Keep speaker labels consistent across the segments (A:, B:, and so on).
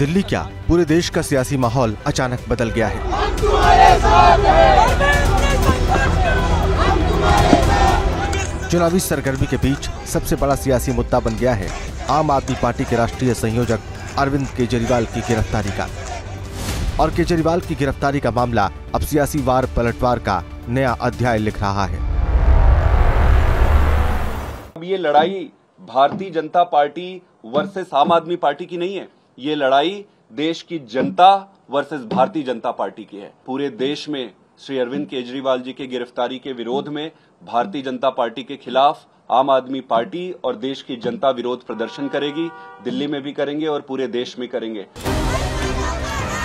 A: दिल्ली क्या पूरे देश का सियासी माहौल अचानक बदल गया है। चुनावी सरगर्मी के बीच सबसे बड़ा सियासी मुद्दा बन गया है आम आदमी पार्टी के राष्ट्रीय संयोजक अरविंद केजरीवाल की गिरफ्तारी का। और केजरीवाल की गिरफ्तारी का मामला अब सियासी वार पलटवार का नया अध्याय लिख रहा है।
B: अब ये लड़ाई भारतीय जनता पार्टी वर्सेस आम आदमी पार्टी की नहीं है, ये लड़ाई देश की जनता वर्सेस भारतीय जनता पार्टी की है। पूरे देश में श्री अरविंद केजरीवाल जी के गिरफ्तारी के विरोध में भारतीय जनता पार्टी के खिलाफ आम आदमी पार्टी और देश की जनता विरोध प्रदर्शन करेगी। दिल्ली में भी करेंगे और पूरे देश में करेंगे।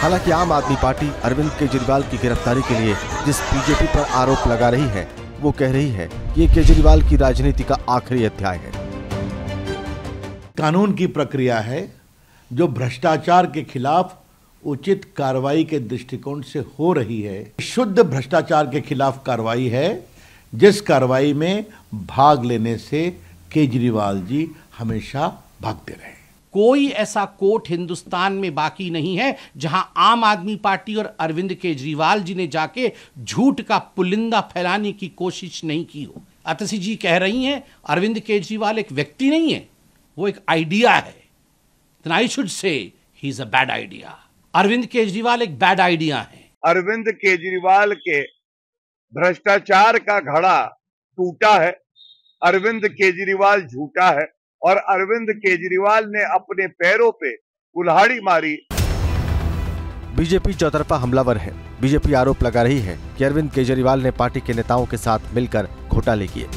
A: हालांकि आम आदमी पार्टी अरविंद केजरीवाल की गिरफ्तारी के लिए जिस बीजेपी पर आरोप लगा रही है, वो कह रही है कि ये केजरीवाल की राजनीति का आखिरी अध्याय है।
C: कानून की प्रक्रिया है जो भ्रष्टाचार के खिलाफ उचित कार्रवाई के दृष्टिकोण से हो रही है। शुद्ध भ्रष्टाचार के खिलाफ कार्रवाई है, जिस कार्रवाई में भाग लेने से केजरीवाल जी हमेशा भागते रहे।
D: कोई ऐसा कोर्ट हिंदुस्तान में बाकी नहीं है जहां आम आदमी पार्टी और अरविंद केजरीवाल जी ने जाके झूठ का पुलिंदा फैलाने की कोशिश नहीं की हो। अतसी जी कह रही हैं अरविंद केजरीवाल एक व्यक्ति नहीं है, वो एक आइडिया है। Then I should say he is a bad idea. Arvind Kejriwal एक बैड आइडिया है।
E: अरविंद केजरीवाल के भ्रष्टाचार का घड़ा टूटा है। अरविंद केजरीवाल झूठा है और अरविंद केजरीवाल ने अपने पैरों पे कुल्हाड़ी मारी।
A: बीजेपी चौतरफा हमलावर है। बीजेपी आरोप लगा रही है कि अरविंद केजरीवाल ने पार्टी के नेताओं के साथ मिलकर घोटाले किए।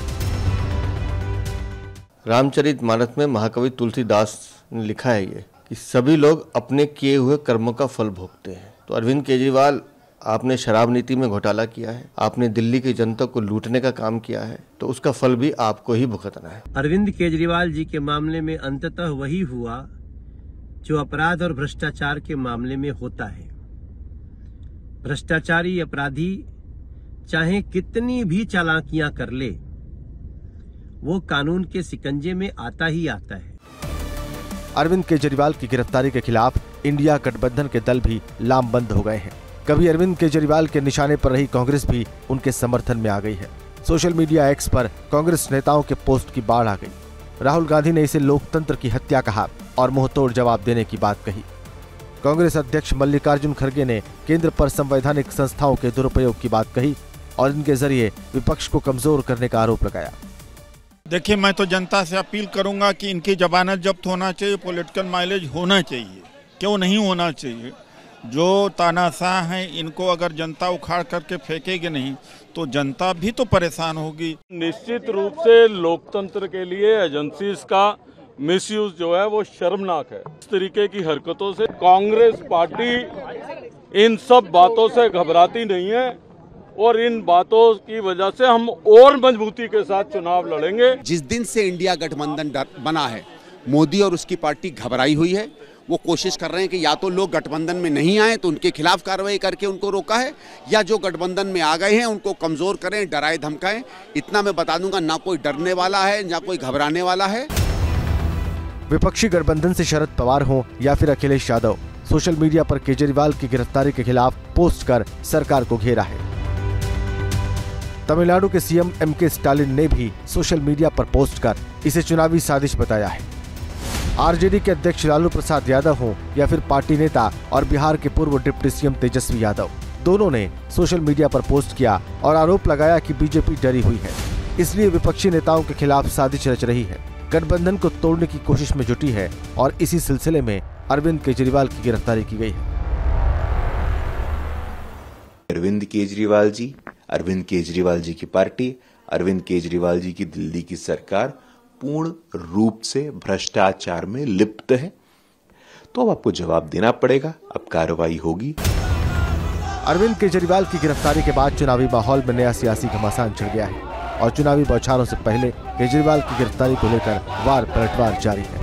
F: रामचरितमानस में महाकवि तुलसीदास ने लिखा है ये कि सभी लोग अपने किए हुए कर्मों का फल भोगते हैं। तो अरविंद केजरीवाल, आपने शराब नीति में घोटाला किया है, आपने दिल्ली की जनता को लूटने का काम किया है, तो उसका फल भी आपको ही भुगतना है।
G: अरविंद केजरीवाल जी के मामले में अंततः वही हुआ जो अपराध और भ्रष्टाचार के मामले में होता है। भ्रष्टाचारी अपराधी चाहे कितनी भी चालाकियां कर ले, वो कानून के शिकंजे में आता ही आता है।
A: अरविंद केजरीवाल की गिरफ्तारी के खिलाफ इंडिया गठबंधन के दल भी लामबंद हो गए हैं। कभी अरविंद केजरीवाल के निशाने पर रही कांग्रेस भी उनके समर्थन में आ गई है। सोशल मीडिया एक्स पर कांग्रेस नेताओं के पोस्ट की बाढ़ आ गई। राहुल गांधी ने इसे लोकतंत्र की हत्या कहा और मुंहतोड़ जवाब देने की बात कही। कांग्रेस अध्यक्ष मल्लिकार्जुन खड़गे ने केंद्र पर संवैधानिक संस्थाओं के दुरुपयोग की बात कही और इनके जरिए विपक्ष को कमजोर करने का आरोप लगाया।
H: देखिए, मैं तो जनता से अपील करूंगा कि इनकी जमानत जब्त होना चाहिए, पॉलिटिकल माइलेज होना चाहिए। क्यों नहीं होना चाहिए? जो तानाशाह हैं, इनको अगर जनता उखाड़ करके फेंकेगी नहीं तो जनता भी तो परेशान होगी।
I: निश्चित रूप से लोकतंत्र के लिए एजेंसीज का मिसयूज जो है वो शर्मनाक है। इस तरीके की हरकतों से कांग्रेस पार्टी इन सब बातों से घबराती नहीं है और इन बातों की वजह से हम और मजबूती के साथ चुनाव लड़ेंगे।
J: जिस दिन से इंडिया गठबंधन बना है, मोदी और उसकी पार्टी घबराई हुई है। वो कोशिश कर रहे हैं कि या तो लोग गठबंधन में नहीं आए तो उनके खिलाफ कार्रवाई करके उनको रोका है, या जो गठबंधन में आ गए हैं उनको कमजोर करें, डराए धमकाएं। इतना मैं बता दूंगा, ना कोई डरने वाला है ना कोई घबराने वाला है।
A: विपक्षी गठबंधन से शरद पवार हो या फिर अखिलेश यादव, सोशल मीडिया पर केजरीवाल की गिरफ्तारी के खिलाफ पोस्ट कर सरकार को घेरा है। तमिलनाडु के सीएम एमके स्टालिन ने भी सोशल मीडिया पर पोस्ट कर इसे चुनावी साजिश बताया है। आरजेडी के अध्यक्ष लालू प्रसाद यादव हो या फिर पार्टी नेता और बिहार के पूर्व डिप्टी सीएम तेजस्वी यादव, दोनों ने सोशल मीडिया पर पोस्ट किया और आरोप लगाया कि बीजेपी डरी हुई है, इसलिए विपक्षी नेताओं के खिलाफ साजिश रच रही है, गठबंधन को तोड़ने की कोशिश में जुटी है और इसी सिलसिले में अरविंद केजरीवाल की गिरफ्तारी की गई है।
K: अरविंद केजरीवाल जी, अरविंद केजरीवाल जी की पार्टी, अरविंद केजरीवाल जी की दिल्ली की सरकार पूर्ण रूप से भ्रष्टाचार में लिप्त है। तो अब आपको जवाब देना पड़ेगा, अब कार्रवाई होगी।
A: अरविंद केजरीवाल की गिरफ्तारी के बाद चुनावी माहौल में नया सियासी घमासान छिड़ गया है और चुनावी बौछारों से पहले केजरीवाल की गिरफ्तारी को लेकर वार पलटवार जारी है।